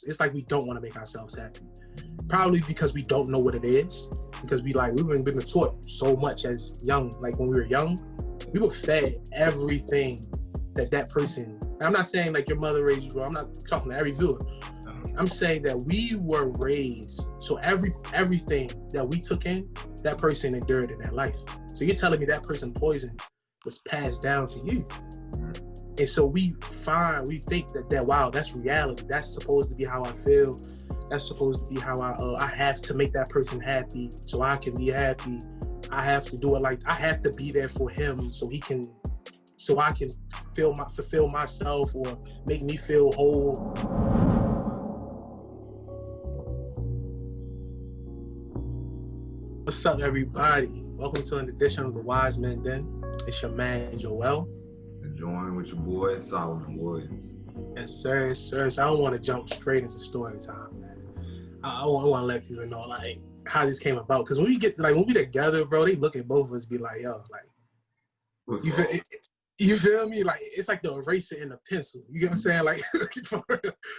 it's like we don't want to make ourselves happy. Probably because we don't know what it is. Because we've been taught so much as young, like when we were young, we were fed everything that person. I'm not saying like your mother raised you, I'm not talking to every viewer. I'm saying that we were raised, so everything that we took in, that person endured in their life. So you're telling me that person poison was passed down to you. And so we think that wow, that's reality. That's supposed to be how I feel. That's supposed to be how I have to make that person happy so I can be happy. I have to do it like, I have to be there for him so I can fulfill myself or make me feel whole. What's up, everybody? Welcome to an edition of the Wise Men Den. It's your man, Joel. Enjoying with your boy, Solomon Williams. Yes, sir. Yes, sir. So I don't want to jump straight into story time, man. I want to let people know, like, how this came about. Because when we together, bro, they look at both of us be like, yo, like, you feel me? Like, it's like the eraser and the pencil. You get what I'm saying? Like,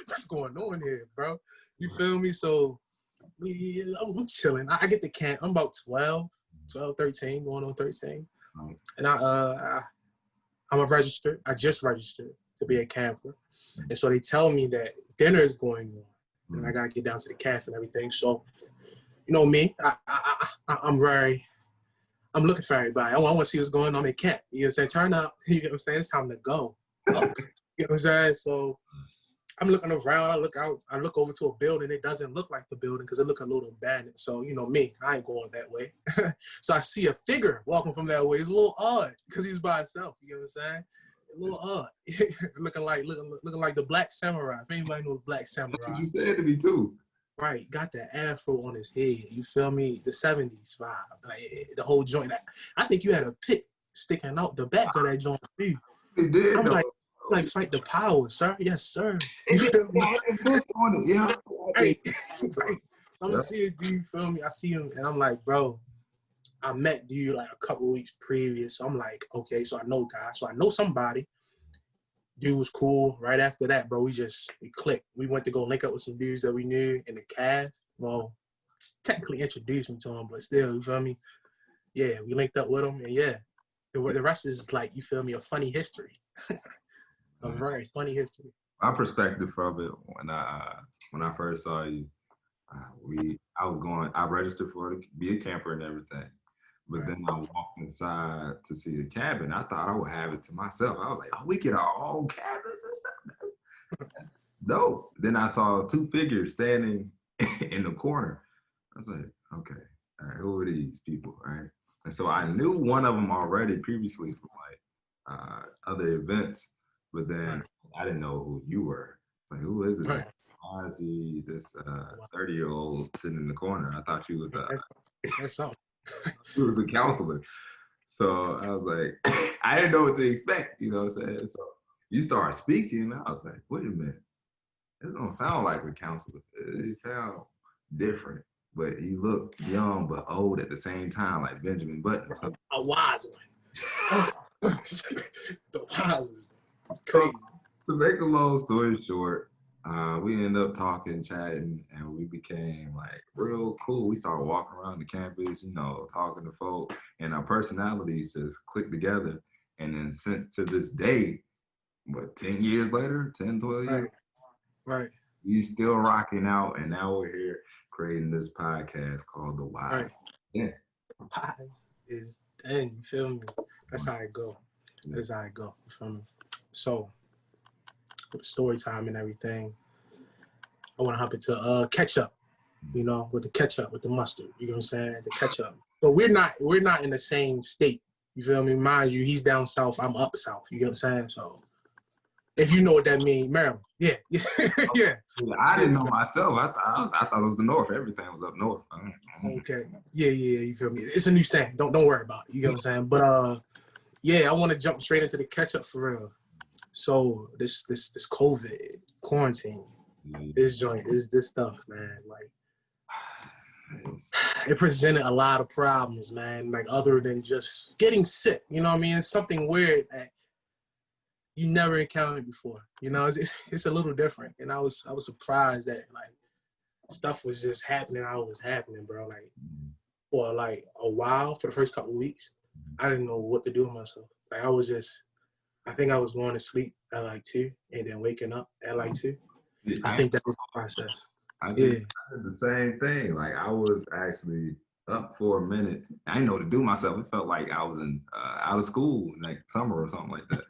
what's going on here, bro? You feel me? So, I'm chilling. I get to camp. I'm about 12, 13, going on 13. And I'm registered. I just registered to be a camper. And so they tell me that dinner is going on. And I got to get down to the cafe and everything. So, you know me, I'm looking for everybody. I want to see what's going on in camp. You know what I'm saying? Turn up. You know what I'm saying? It's time to go. You know what I'm saying? So I'm looking around. I look out. I look over to a building. It doesn't look like the building because it look a little abandoned. So, you know me, I ain't going that way. So I see a figure walking from that way. It's a little odd because he's by himself. You know what I'm saying? A little odd. looking like the Black Samurai. If anybody knows Black Samurai. That's what you said to me too. Right, got that afro on his head. You feel me? The 70s vibe, like the whole joint. I think you had a pick sticking out the back of that joint too. It did. I'm like fight the power, sir. Yes, sir. You It feel me? on it. Yeah. Right. Right. So I'm seeing dude. You feel me? I see him, and I'm like, bro. I met dude like a couple weeks previous. So I'm like, okay, so I know guys. So I know somebody. Dude was cool. Right after that, bro, we clicked. We went to go link up with some dudes that we knew in the caf. Well, technically introduced me to him, but still, you feel me? Yeah, we linked up with him, and yeah, the rest is like, you feel me, a funny history. A very funny history. My perspective from it, when I first saw you, I registered to be a camper and everything. But then I walked inside to see the cabin. I thought I would have it to myself. I was like, oh, we get our own cabins and stuff. That's dope. Then I saw two figures standing in the corner. I was like, okay, all right, who are these people, right? And so I knew one of them already previously from like other events, but then I didn't know who you were. It's like, who is this? Why is he this 30-year-old sitting in the corner? I thought you was that's something. He was a counselor. So I was like, I didn't know what to expect, you know what I'm saying? So you start speaking, I was like, wait a minute. This don't sound like a counselor. It sounds different. But he looked young but old at the same time, like Benjamin Button. So, a wise one. The wisest one. It's crazy. So, to make a long story short, we ended up talking, chatting, and we became like real cool. We started walking around the campus, you know, talking to folk, and our personalities just clicked together. And then since to this day, 10 years later, 10, 12 years, right. We still rocking out, and now we're here creating this podcast called The Wise. Yeah. Wise is dang, you feel me? That's how it go. That's how it go. You feel me? So with the story time and everything, I want to hop into ketchup, you know, with the ketchup, with the mustard, you know what I'm saying? The ketchup. But we're not in the same state, you feel me? Mind you, he's down south, I'm up south, you know what I'm saying? So if you know what that means, Maryland. Yeah. Yeah. I didn't know myself. I thought it was the north. Everything was up north. Okay. Yeah, you feel me? It's a new saying. Don't worry about it. You know what I'm saying? But yeah, I want to jump straight into the ketchup for real. So this COVID quarantine, this joint, this stuff, man. Like it presented a lot of problems, man. Like other than just getting sick, you know what I mean? It's something weird that you never encountered before. You know, it's a little different. And I was surprised that like stuff was just happening how it was happening, bro. Like for like a while, for the first couple of weeks, I didn't know what to do with myself. Like I think I was going to sleep at like 2 and then waking up at like 2. I think that was the process. I Yeah. did the same thing. Like I was actually up for a minute. I didn't know what to do myself. It felt like I was in out of school, like summer or something like that.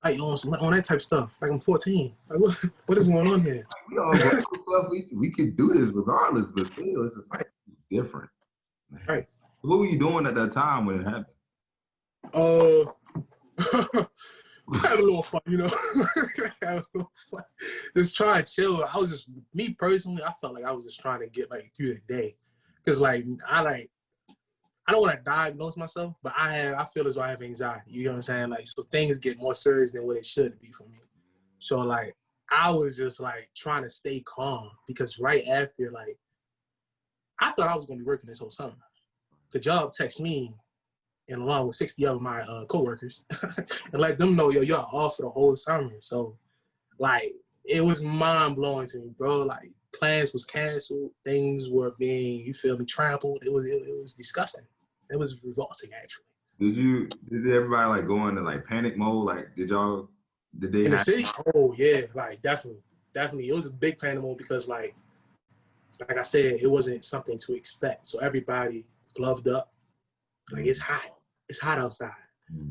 Like on that type of stuff. Like I'm 14. Like what is going on here? We all grown stuff. We could do this regardless, but still, it's just like different. Man. Right. What were you doing at that time when it happened? Have a little fun, you know. Have a little fun. Just try and chill. Me personally, I felt like I was just trying to get like through the day. Cause like I don't want to diagnose myself, but I feel as though I have anxiety. You know what I'm saying? Like, so things get more serious than what it should be for me. So like, I was just like trying to stay calm because right after, like, I thought I was gonna be working this whole summer. The job texted me and along with 60 of my coworkers and let them know, yo, you're off for the whole summer. So like, it was mind blowing to me, bro. Like plans was canceled. Things were being, you feel me, trampled. It was disgusting. It was revolting, actually. Did everybody like go into like panic mode? Like, did they in the city? Oh yeah, like definitely. It was a big panic mode because like I said, it wasn't something to expect. So everybody gloved up. Like it's hot outside.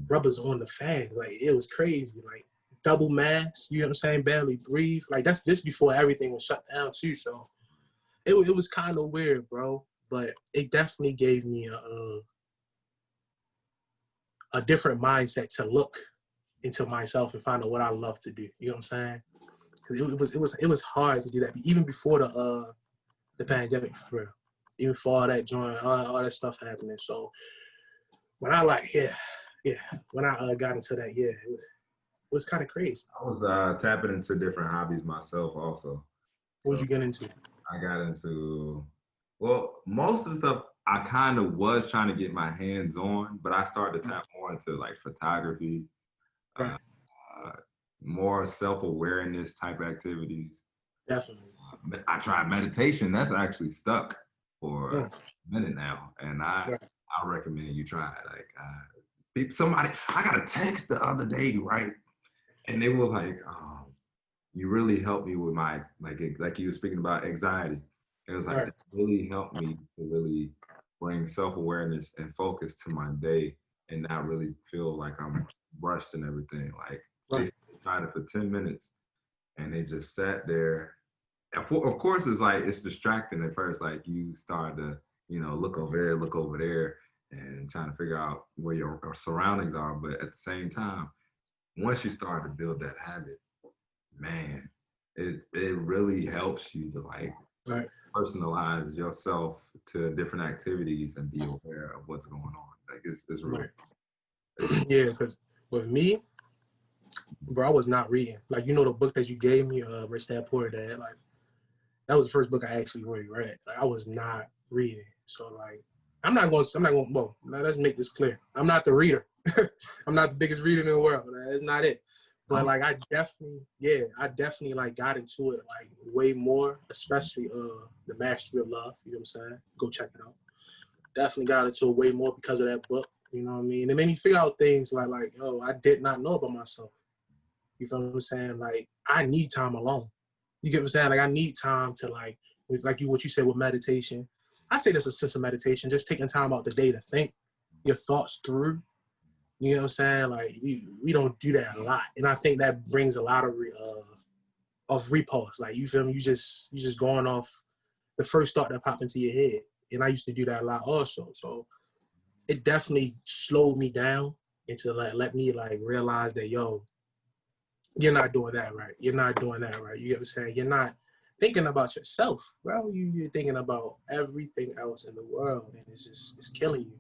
Rubbers on the fan. Like it was crazy. Like double mask, you know what I'm saying? Barely breathe. Like this before everything was shut down too. So it was kind of weird, bro. But it definitely gave me a different mindset to look into myself and find out what I love to do. You know what I'm saying? It was hard to do that even before the pandemic, for real. Even for all that joint, all that stuff happening. So when I when I got into that, it was kind of crazy. I was tapping into different hobbies myself also. What was you getting into? I got into, well, most of the stuff I kind of was trying to get my hands on, but I started to tap more into like photography, Right. more self-awareness type activities. Definitely. I tried meditation. That's actually stuck for a minute now, and I recommend you try it. Like, I got a text the other day, right? And they were like, you really helped me with my, like you were speaking about anxiety. It was like, that really helped me to really bring self-awareness and focus to my day and not really feel like I'm rushed and everything. Like they tried it for 10 minutes and they just sat there. And of course, it's distracting at first. Like you start to, look over there and trying to figure out where your surroundings are. But at the same time, once you start to build that habit, man, it really helps you to like personalize yourself to different activities and be aware of what's going on. Like it's really yeah, because with me, bro, I was not reading. Like the book that you gave me, Rich Dad Poor Dad. Like that was the first book I actually really read. Like I was not reading. So like I'm not going. Well, now let's make this clear. I'm not the reader. I'm not the biggest reader in the world. That's not it. But like I definitely like got into it like way more, especially The Mastery of Love. You know what I'm saying? Go check it out. Definitely got into it way more because of that book. You know what I mean? It made me figure out things like I did not know about myself. You feel what I'm saying? Like I need time alone. You get what I'm saying? Like I need time to like what you said with meditation. I say there's a sense of meditation, just taking time out the day to think your thoughts through. You know what I'm saying? Like we don't do that a lot, and I think that brings a lot of repulse. Like you feel me? You just going off the first thought that popped into your head, and I used to do that a lot also. So it definitely slowed me down into like let me like realize that you're not doing that right. You're not doing that right. You get what I'm saying? You're not thinking about yourself, bro. You're thinking about everything else in the world, and it's killing you.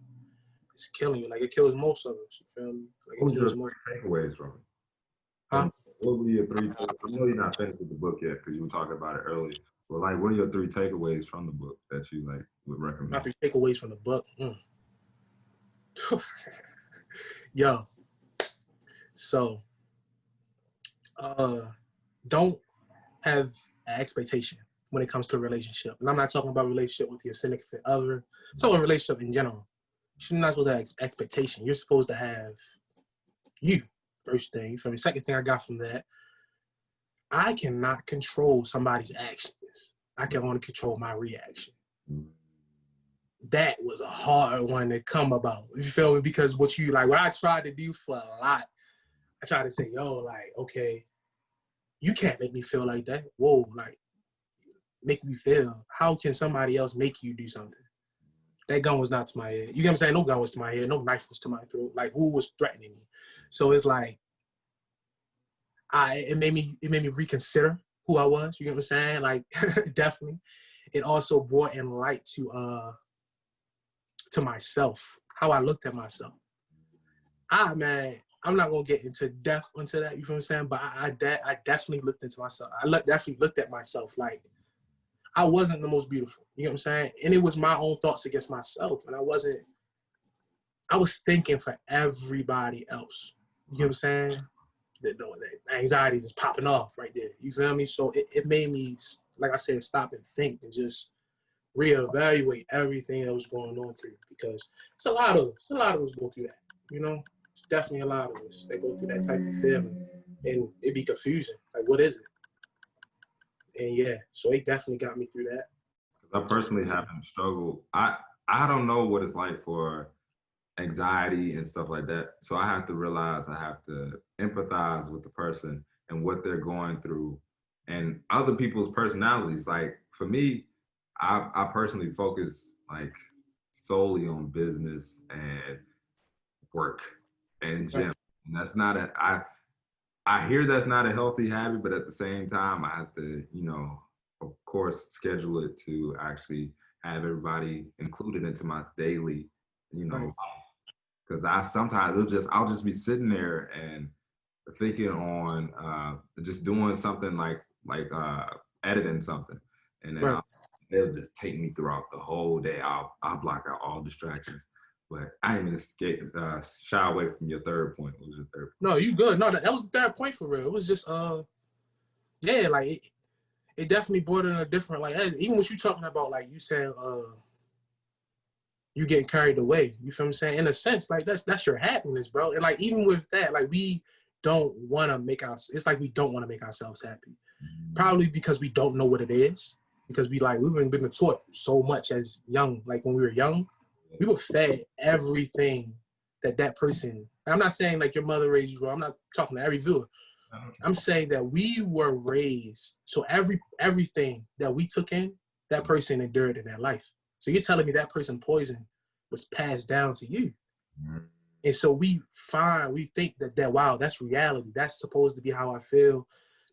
It's killing you. Like it kills most of us. You feel me? Like what were your takeaways from it? Huh? What were your three? I know you're not finished with the book yet because you were talking about it earlier. But like, what are your 3 takeaways from the book that you like would recommend? My 3 takeaways from the book. Yo, so don't have an expectation when it comes to a relationship. And I'm not talking about a relationship with your significant other. So a relationship in general. You're not supposed to have expectation. You're supposed to have you, first thing. For the second thing I got from that, I cannot control somebody's actions. I can only control my reaction. That was a hard one to come about. You feel me? Because what I tried to do for a lot, I tried to say, yo, like, okay, you can't make me feel like that. Whoa, like, make me feel. How can somebody else make you do something? That gun was not to my head. You get what I'm saying? No gun was to my head. No knife was to my throat. Like, who was threatening me? So it's like, it made me reconsider who I was. You get what I'm saying? Like, definitely. It also brought in light to myself, how I looked at myself. Man, I'm not gonna get into depth into that. You feel what I'm saying? But I definitely looked into myself. Definitely looked at myself like I wasn't the most beautiful. You know what I'm saying? And it was my own thoughts against myself, and I was thinking for everybody else. You know what I'm saying? The anxiety just popping off right there. You feel me? So it made me, like I said, stop and think and just reevaluate everything that was going on through, because it's a lot of us go through that. You know, it's definitely a lot of us that go through that type of feeling, and it be confusing. Like, what is it? And yeah, so it definitely got me through that. I personally haven't struggled. I don't know what it's like for anxiety and stuff like that. So I have to realize I have to empathize with the person and what they're going through and other people's personalities. Like for me, I personally focus like solely on business and work and gym. And that's not I hear that's not a healthy habit, but at the same time, I have to, of course, schedule it to actually have everybody included into my daily, because I'll just be sitting there and thinking on just doing something like editing something, and then they'll just take me throughout the whole day. I'll block out all distractions. But I didn't even shy away from your third point. What was your third point? No, you good. No, that was the third point for real. It was just yeah, like it definitely brought in a different, like, even what you talking about, like you said, you getting carried away. You feel what I'm saying? In a sense, like that's your happiness, bro. And like even with that, like we don't want to make it's like we don't want to make ourselves happy. Probably because we don't know what it is. Because we've been taught so much as young, like when we were young, we were fed everything that person. I'm not saying like your mother raised you, bro. I'm not talking to every viewer. I'm saying that we were raised, so everything that we took in, that person endured in their life. So you're telling me that person poison was passed down to you. And so we think that wow, that's reality. That's supposed to be how I feel.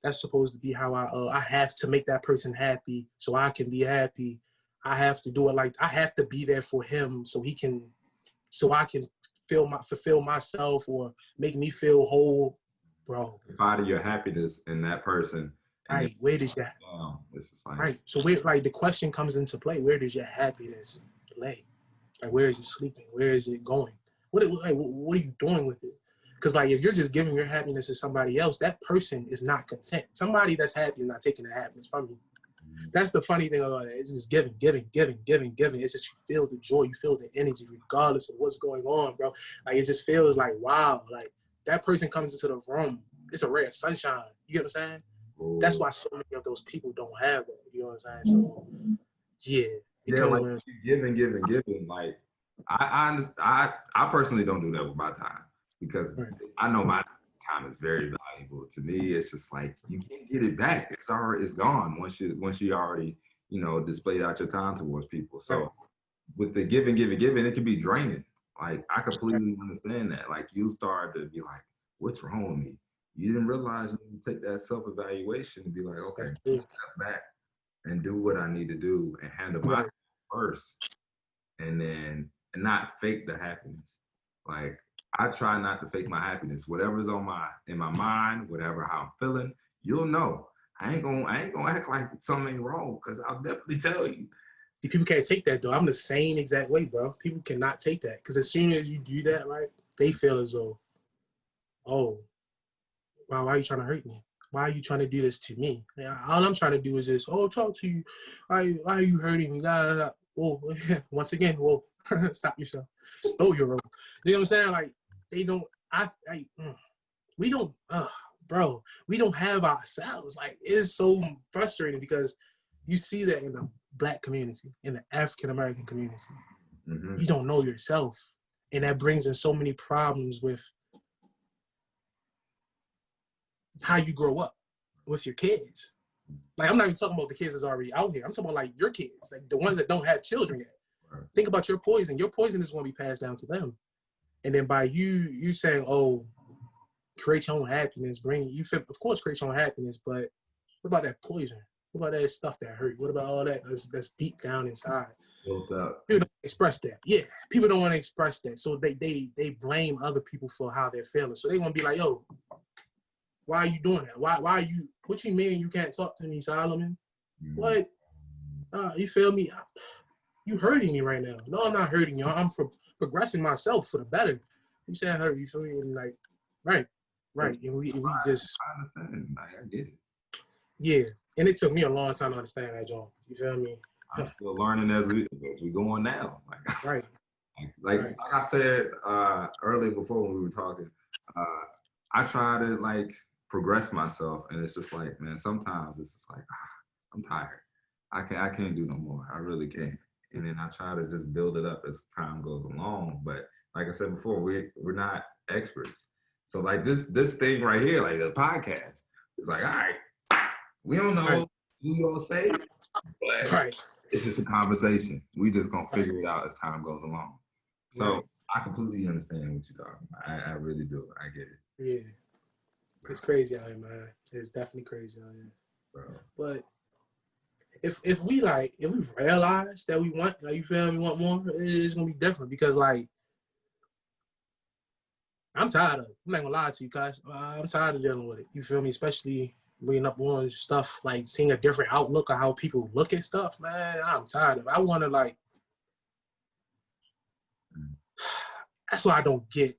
That's supposed to be how I have to make that person happy so I can be happy. I have to do it like I have to be there for him so I can fulfill myself or make me feel whole, bro. Find your happiness in that person. Right, where does that? It's just like, right, so where, like the question comes into play: where does your happiness lay? Like, where is it sleeping? Where is it going? What are you doing with it? Because like if you're just giving your happiness to somebody else, that person is not content. Somebody that's happy is not taking the happiness from you. That's the funny thing about it. It's just giving. It's just you feel the joy, you feel the energy, regardless of what's going on, bro. Like it just feels like wow, like that person comes into the room, it's a ray of sunshine. You get what I'm saying? That's why so many of those people don't have that. You know what I'm saying? So yeah, like giving. Like I personally don't do that with my time because I know my time is very valuable. To me, it's just like you can't get it back. It's gone once you already displayed out your time towards people. So with the giving, it can be draining. Like I completely understand that. Like you start to be like, what's wrong with me? You didn't realize when you take that self-evaluation and be like, okay, step back and do what I need to do and handle myself first, and then not fake the happiness. Like I try not to fake my happiness. Whatever's in my mind, whatever how I'm feeling, you'll know. I ain't gonna act like something ain't wrong because I'll definitely tell you. See, people can't take that though. I'm the same exact way, bro. People cannot take that because as soon as you do that, right, they feel as though, oh, wow, why are you trying to hurt me? why are you trying to do this to me? All I'm trying to do is just, talk to you. Why are you hurting me? Whoa, once again, whoa, stop yourself. Slow your roll. You know what I'm saying? Like, they don't, we don't, bro, we don't have ourselves. Like, it's so frustrating because you see that in the Black community, in the African American community. Mm-hmm. You don't know yourself. And that brings in so many problems with how you grow up with your kids. Like, I'm not even talking about the kids that's already out here. I'm talking about, like, your kids, like the ones that don't have children yet. Right. Think about your poison. Your poison is going to be passed down to them. And then by you saying, create your own happiness, of course, create your own happiness, but what about that poison? What about that stuff that hurt? What about all that that's deep down inside? Built up. People don't express that. Yeah, people don't want to express that. So they blame other people for how they're feeling. So they're going to be like, yo, why are you doing that? Why are you, what you mean you can't talk to me, Solomon? Mm-hmm. What? You feel me? You hurting me right now. No, I'm not hurting you. I'm progressing myself for the better. You said hurt, you feel me? And like, right. And we just. I understand. I get it. Yeah. And it took me a long time to understand that, John. You feel me? I'm still learning as we go on now. Right. Like I said earlier before when we were talking, I try to like progress myself, and it's just like, man, sometimes it's just like, I'm tired. I can't do no more. I really can't. And then I try to just build it up as time goes along. But like I said before, we're not experts. So like this thing right here, like the podcast, it's like, all right, we don't know who gonna say, but it's just a conversation. We just gonna figure it out as time goes along. So I completely understand what you're talking about. I really do. I get it. Yeah. It's crazy out here, man. It's definitely crazy out here. Bro. But if we realize that we want, like, you feel me, want more, it's gonna be different because, like, I'm tired of it. I'm not gonna lie to you guys. I'm tired of dealing with it. You feel me? Especially bringing up on stuff, like seeing a different outlook of how people look at stuff, man. I'm tired of it. I wanna, like, that's why I don't get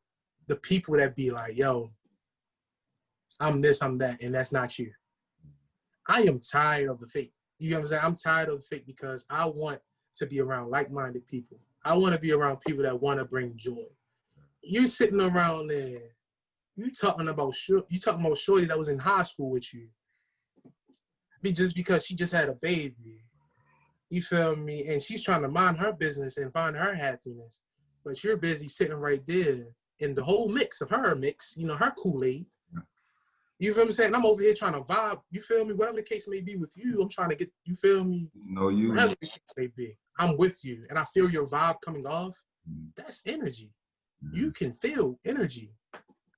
the people that be like, yo, I'm this, I'm that, and that's not you. I am tired of the fake. You know what I'm saying? I'm tired of the fake because I want to be around like-minded people. I want to be around people that want to bring joy. You're sitting around there, you talking about shorty that was in high school with you, just because she just had a baby. You feel me? And she's trying to mind her business and find her happiness. But you're busy sitting right there in the whole mix of her mix, you know, her Kool-Aid. You feel me saying? I'm over here trying to vibe. You feel me? Whatever the case may be with you, I'm trying to get, you feel me? No, you. Whatever the case may be, I'm with you. And I feel your vibe coming off. That's energy. You can feel energy.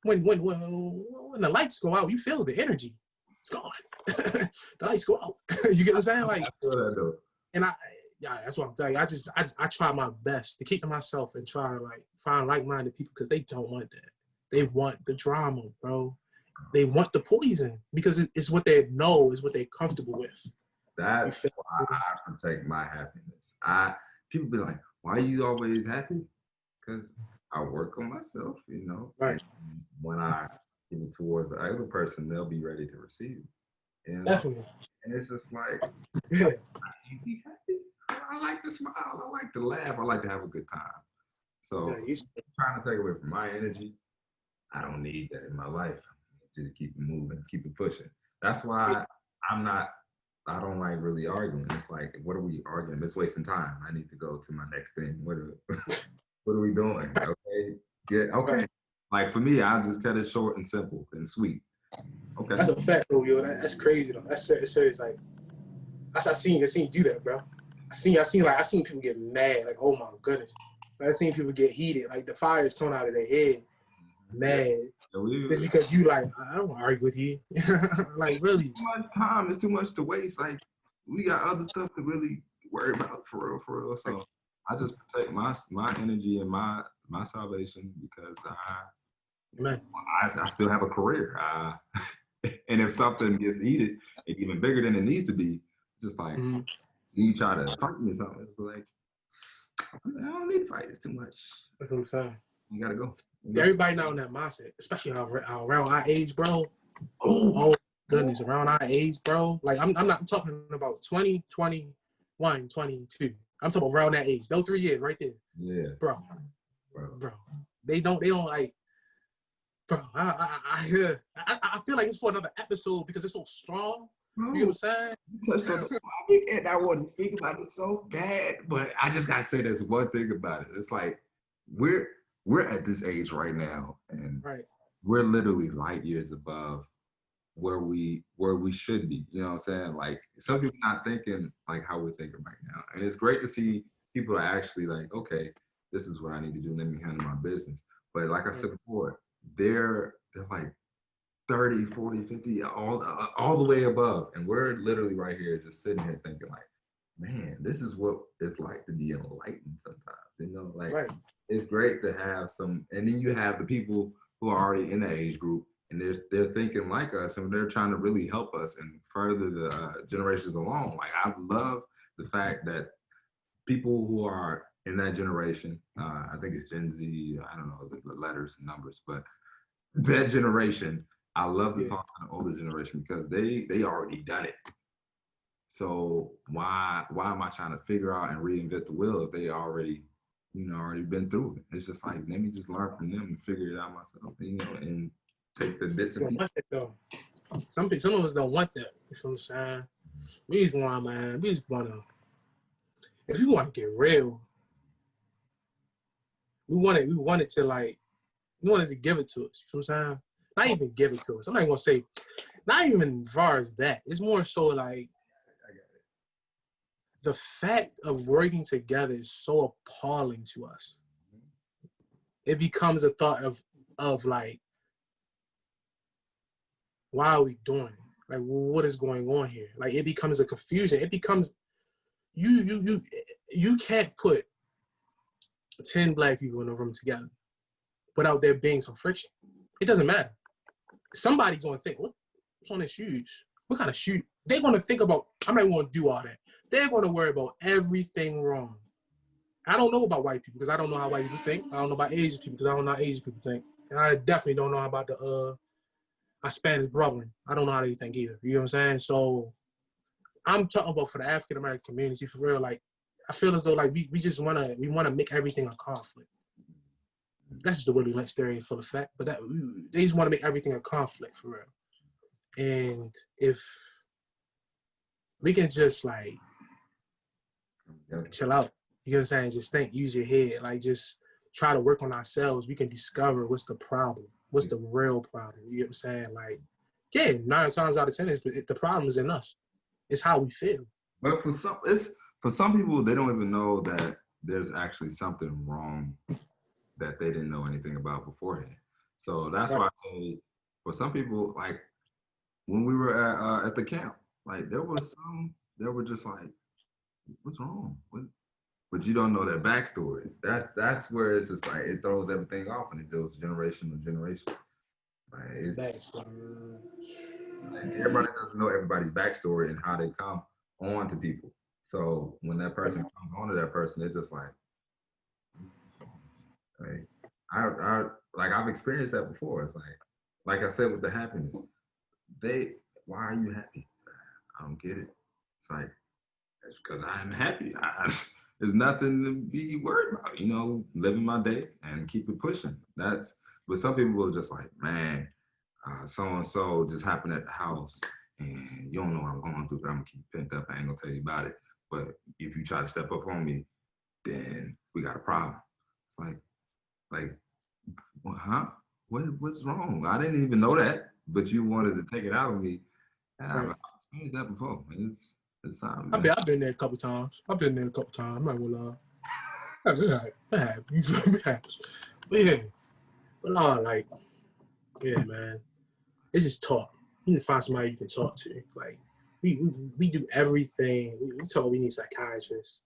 When the lights go out, you feel the energy. It's gone. The lights go out. You get what I'm saying? Like, I feel that though. And that's what I'm telling you. I try my best to keep to myself and try to, like, find like-minded people because they don't want that. They want the drama, bro. They want the poison because it's what they know, is what they're comfortable with. That's why I protect my happiness. People be like, why are you always happy? Because I work on myself, you know. Right. And when I give it towards the other person, they'll be ready to receive it. And, definitely. And it's just like, you be happy. I like to smile. I like to laugh. I like to have a good time. So trying to take away from my energy, I don't need that in my life. I need to keep it moving, keep it pushing. That's why I don't like really arguing. It's like, what are we arguing? It's wasting time. I need to go to my next thing. What are we doing? Okay. Okay. Like for me, I just cut it short and simple and sweet. Okay. That's a fact, though, yo. That's crazy, though. That's serious. Like, I seen you do that, bro. I seen people get mad. Like, oh my goodness. I seen people get heated. Like, the fire is coming out of their head. Mad. Just because you like, I don't want to argue with you. Like, really. Too much time. It's too much to waste. Like, we got other stuff to really worry about, for real. So I just protect my energy and my salvation because I still have a career. And if something gets heated, and even bigger than it needs to be, it's just like, you try to fight me or something. It's like, I don't need to fight. It's too much. That's what I'm saying. You gotta go. Everybody now in that mindset, especially around our age, bro. Oh goodness, around our age, bro. Like I'm not talking about 20, 21, 22. I'm talking about around that age. Those 3 years right there. Yeah. Bro. They don't like, bro. I feel like it's for another episode because it's so strong. Bro, you know what I'm saying? You touched on the topic and I want to speak about it so bad, but I just gotta say this one thing about it. It's like we're at this age right now, and we're literally light years above where we should be. You know what I'm saying? Like some people not thinking like how we're thinking right now. And it's great to see people are actually like, okay, this is what I need to do. Let me handle my business. But like I said before, they're like 30, 40, 50, all the way above. And we're literally right here just sitting here thinking like, man, this is what it's like to be enlightened sometimes. You know, like it's great to have some, and then you have the people who are already in the age group and they're thinking like us and they're trying to really help us and further the generations along. Like I love the fact that people who are in that generation, I think it's Gen Z, I don't know the letters and numbers, but that generation, I love to talk to the older generation because they already done it. So why am I trying to figure out and reinvent the wheel if they already been through it? It's just like, let me just learn from them and figure it out myself, and take the bits and pieces. Some of us don't want that. You feel what I'm saying? We just want, man. We just want to. If you want to get real, we want it to like. We wanted to give it to us. You feel what I'm saying? Not even give it to us. I'm not gonna say, not even as far as that. It's more so like, the fact of working together is so appalling to us. It becomes a thought of like, why are we doing it? Like, what is going on here? Like, it becomes a confusion. It becomes, you can't put 10 black people in a room together without there being some friction. It doesn't matter. Somebody's gonna think, what's on his shoes? What kind of shoe? They're gonna think about, I'm not gonna do all that. They're gonna worry about everything wrong. I don't know about white people because I don't know how white people think. I don't know about Asian people because I don't know how Asian people think. And I definitely don't know about our Spanish brethren. I don't know how they think either. You know what I'm saying? So I'm talking about for the African American community, for real. Like, I feel as though like we just wanna make everything a conflict. That's just the Willie Lynch theory for the fact, but they just want to make everything a conflict for real. And if we can just like chill out, you know what I'm saying? Just think, use your head, like just try to work on ourselves. We can discover what's the problem, what's the real problem. You know what I'm saying? Like, 9 times out of 10, the problem is in us. It's how we feel. But for some people, they don't even know that there's actually something wrong that they didn't know anything about beforehand. So that's why I say, for some people, like when we were at the camp, like there was some that were just like, what's wrong? But you don't know their backstory. That's where it's just like it throws everything off and it goes generation to generation. Like everybody doesn't know everybody's backstory and how they come on to people. So when that person comes on to that person, it's just like I've experienced that before. It's like I said with the happiness, why are you happy? I don't get it. It's like, it's because I am happy. There's nothing to be worried about, living my day and keep it pushing. But some people are just like, man, so-and-so just happened at the house and you don't know what I'm going through, but I'm gonna keep pent up. I ain't gonna tell you about it. But if you try to step up on me, then we got a problem. It's like, huh? What's wrong? I didn't even know that, but you wanted to take it out of me. And I've experienced that before. It's time. I've been there a couple times. I'm not gonna lie. It happens. But yeah. But no, like, yeah, man. It's just talk. You need to find somebody you can talk to. Like, we do everything. We talk, we need psychiatrists.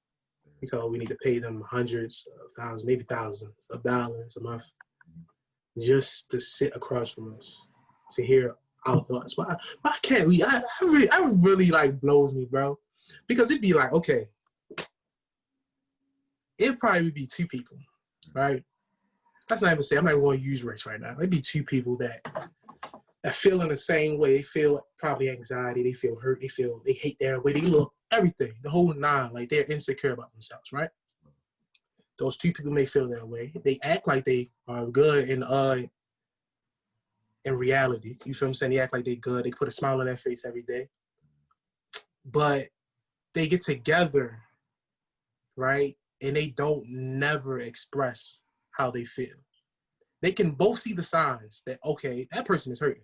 We talk, we need to pay them hundreds of thousands, maybe thousands of dollars a month just to sit across from us, to hear our thoughts. But why can't we? I really like blows me, bro. Because it'd be like, okay, it'd probably be 2 people, right? That's not even say, I'm not even going to use race right now. It'd be 2 people that that feel in the same way. They feel probably anxiety. They feel hurt. They hate their way they look. Everything, the whole nine. Like they're insecure about themselves, right? Those two people may feel that way. They act like they are good in reality. You feel what I'm saying? They act like they good. They put a smile on their face every day. But they get together, right? And they don't never express how they feel. They can both see the signs that, okay, that person is hurting.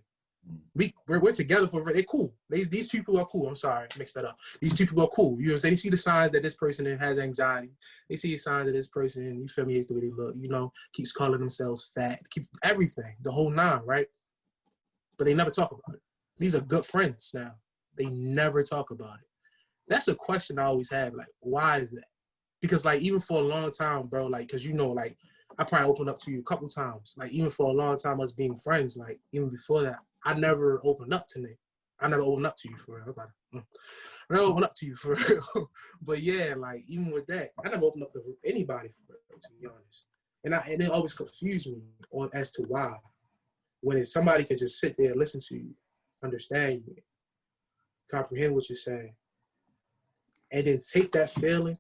We're together they're cool. These two people are cool. I'm sorry, mixed that up. These two people are cool. You know what I'm saying? They see the signs that this person has anxiety. They see the signs that this person, you feel me, hates the way they look, keeps calling themselves fat, keep everything, the whole nine, right? But they never talk about it. These are good friends now. They never talk about it. That's a question I always have, like, why is that? Because, like, even for a long time, bro, like, because, like, I probably opened up to you a couple times. Like, even for a long time, us being friends, like, even before that, I never opened up to Nick. I never opened up to you for real. I never opened up to you for real. But, yeah, like, even with that, I never opened up to anybody for real, to be honest. And it always confused me as to why. When somebody could just sit there and listen to you, understand you, comprehend what you're saying, and then take that feeling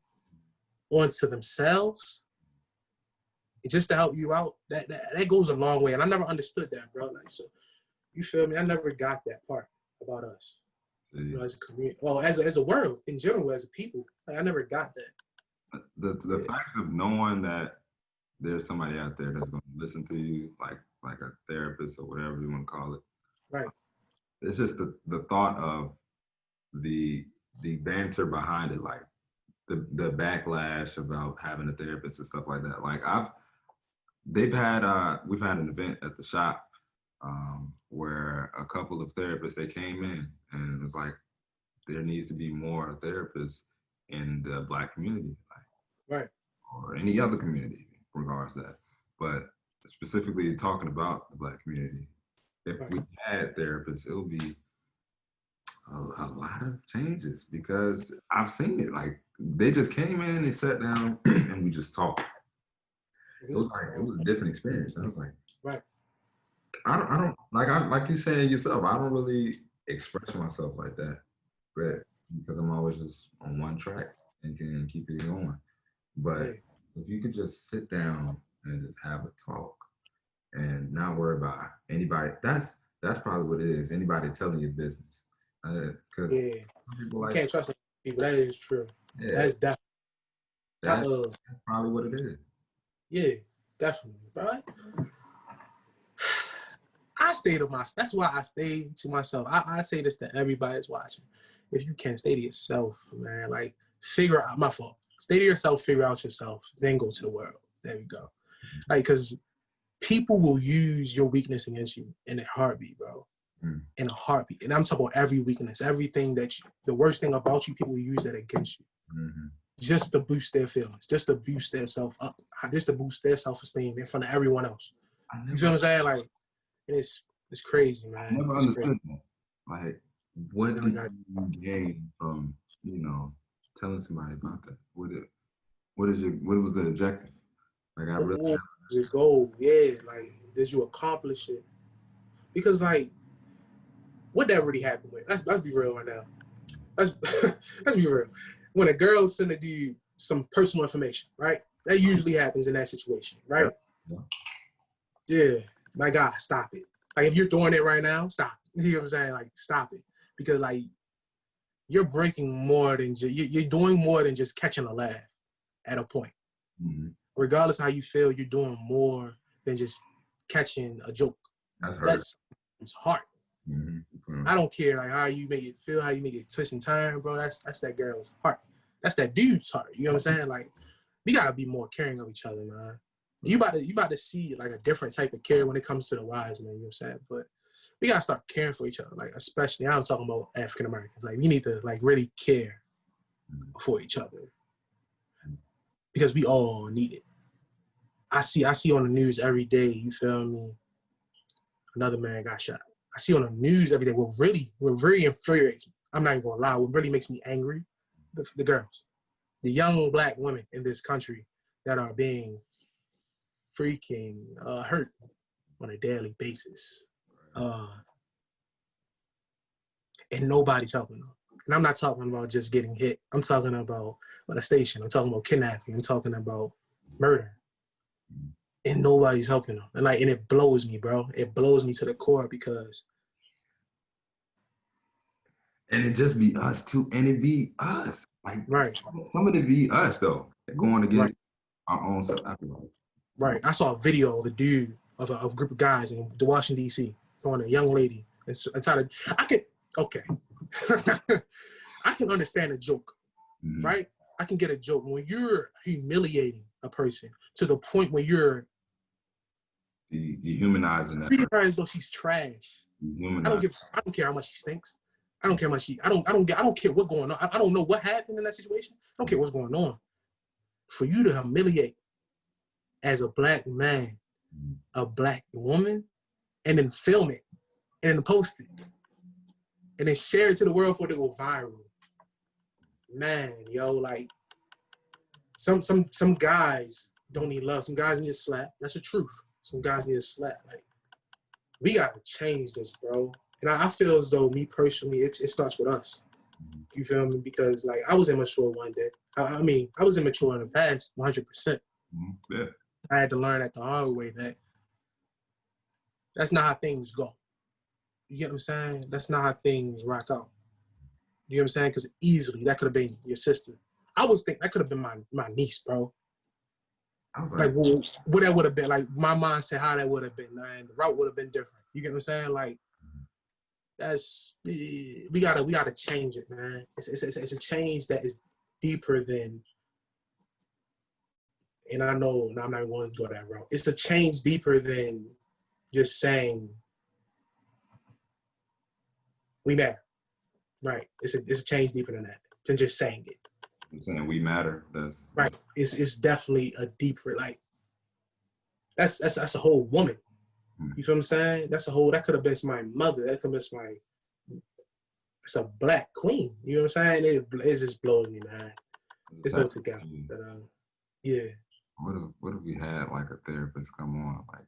onto themselves, just to help you out, that goes a long way. And I never understood that, bro. Like, so, you feel me? I never got that part about us, as a community. Well, as a world in general, as a people, like, I never got that. The fact of knowing that there's somebody out there that's going to listen to you, like a therapist or whatever you want to call it. Right. It's just the thought of the banter behind it, like the backlash about having a therapist and stuff like that. Like we've had an event at the shop where a couple of therapists, they came in and it was like, there needs to be more therapists in the Black community, like, right, or any other community in regards to that. But specifically talking about the Black community, if we had therapists, it would be a lot of changes, because I've seen it. Like, they just came in, they sat down, and we just talked. It was a different experience. And I was like, right. I don't like you saying yourself, I don't really express myself like that, but because I'm always just on one track and can keep it going. But if you could just sit down and just have a talk and not worry about anybody, that's probably what it is. Anybody telling your business. Because you can't trust people. That is true. Yeah, that's definitely. That's probably what it is. Yeah, definitely, right? I stay to myself. That's why I stay to myself. I say this to everybody that's watching. If you can, stay to yourself, man. Like, figure out, my fault. Stay to yourself, figure out yourself, then go to the world. There we go. Like, because people will use your weakness against you in a heartbeat, bro. In a heartbeat. And I'm talking about every weakness, everything the worst thing about you, people will use that against you. Just to boost their feelings, just to boost their self up, just to boost their self-esteem in front of everyone else. You feel what I'm saying? Like, it's crazy, man. I never understood that. Like, what did you gain from, telling somebody about that? What was the objective? Like, I really your goal, yeah. Like, did you accomplish it? Because, like, what that really happened with? Let's be real right now. Let's be real. When a girl send a dude some personal information, right? That usually happens in that situation, right? Yeah. My God, stop it. Like, if you're doing it right now, stop. You know what I'm saying? Like, stop it. Because, like, you're breaking more than you're doing more than just catching a laugh at a point. Regardless of how you feel, you're doing more than just catching a joke. That's hard. I don't care like how you make it feel, how you make it twist and turn, bro. That's that girl's heart. That's that dude's heart. You know what I'm saying? Like, we gotta be more caring of each other, man. You about to see like a different type of care when it comes to the wives, man. You know what I'm saying? But we gotta start caring for each other. Like, especially, I'm talking about African Americans. Like, we need to like really care for each other because we all need it. I see on the news every day. You feel me? Another man got shot. I see on the news every day. What very infuriates me. I'm not even gonna lie. What really makes me angry, the girls, the young Black women in this country that are being freaking hurt on a daily basis. and nobody's helping them. And I'm not talking about just getting hit. I'm talking about molestation. I'm talking about kidnapping. I'm talking about murder. And nobody's helping them. And like, and it blows me, bro. It blows me to the core because. And it just be us too. And it be us. Like Right. some of it be us though. Going against our own self. Right. I saw a video of a dude, of a group of guys in the Washington, D.C. throwing a young lady. And trying to, I can, okay. I can understand a joke, right? I can get a joke. When you're humiliating a person to the point where you're dehumanizing that treating her as though she's trash. I don't care how much she stinks. I don't care how much I don't care what's going on. I don't know what happened in that situation. I don't care what's going on. For you to humiliate as a black man, a black woman, and then film it, and then post it, and then share it to the world for it to go viral. Man, yo, like some guys don't need love. Some guys need a slap. That's the truth. Some guys need a slap. Like, we gotta change this, bro. And I feel as though, me personally, it starts with us. You feel me? Because like, I was immature one day. I mean, I was immature in the past, 100%. Yeah. I had to learn that the hard way that that's not how things go. You get what I'm saying? That's not how things rock out. You know what I'm saying? Because easily, that could have been your sister. I was thinking that could have been my niece, bro. I was like well, what that would have been, like my mind said how that would have been, man. The route would have been different. You get what I'm saying? Like, that's, we gotta change it, man. It's a change that is deeper than, and I know I'm not going to go that route. It's a change deeper than just saying we matter, right? It's a change deeper than that, than just saying it. I'm saying we matter. That's right. It's definitely a deeper, like, that's a whole woman. You feel what I'm saying? That could have been my mother. That could have been it's a black queen. You know what I'm saying? It just blows me, man. It's no together. But, yeah. What if we had like a therapist come on? Like,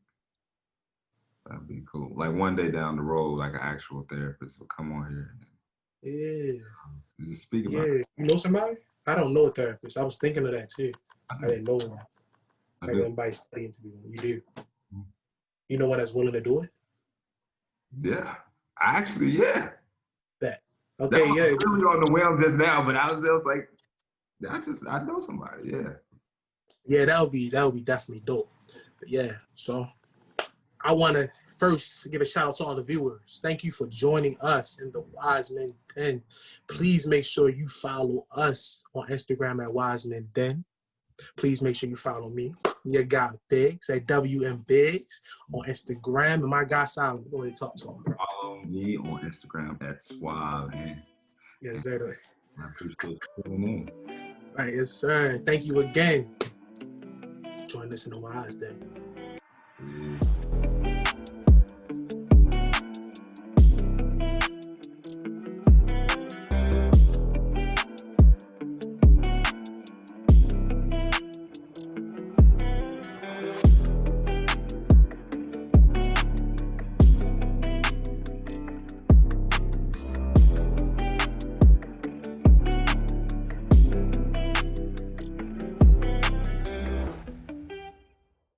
that'd be cool. Like one day down the road, like an actual therapist will come on here. Yeah. Just speak about it. You know somebody? I don't know a therapist. I was thinking of that too. I didn't know one. Like anybody studying to be one. You do. You know one that's willing to do it? Yeah. Actually, yeah. That. Okay, that yeah. Really on the whim just now, but I was just like, I know somebody, yeah. Yeah, that would be definitely dope. But yeah, so I want to first give a shout out to all the viewers. Thank you for joining us in the Wise Men Den. Please make sure you follow us on Instagram at Wise Men Den. Please make sure you follow me, your guy Biggs, at WM Biggs on Instagram. And my guy Solomon, go ahead and talk to him, bro. Follow me on Instagram at Suave Hands. Yes, sir. I appreciate you tuning in. All right, yes, sir. Thank you again. Join us in the Wise Den.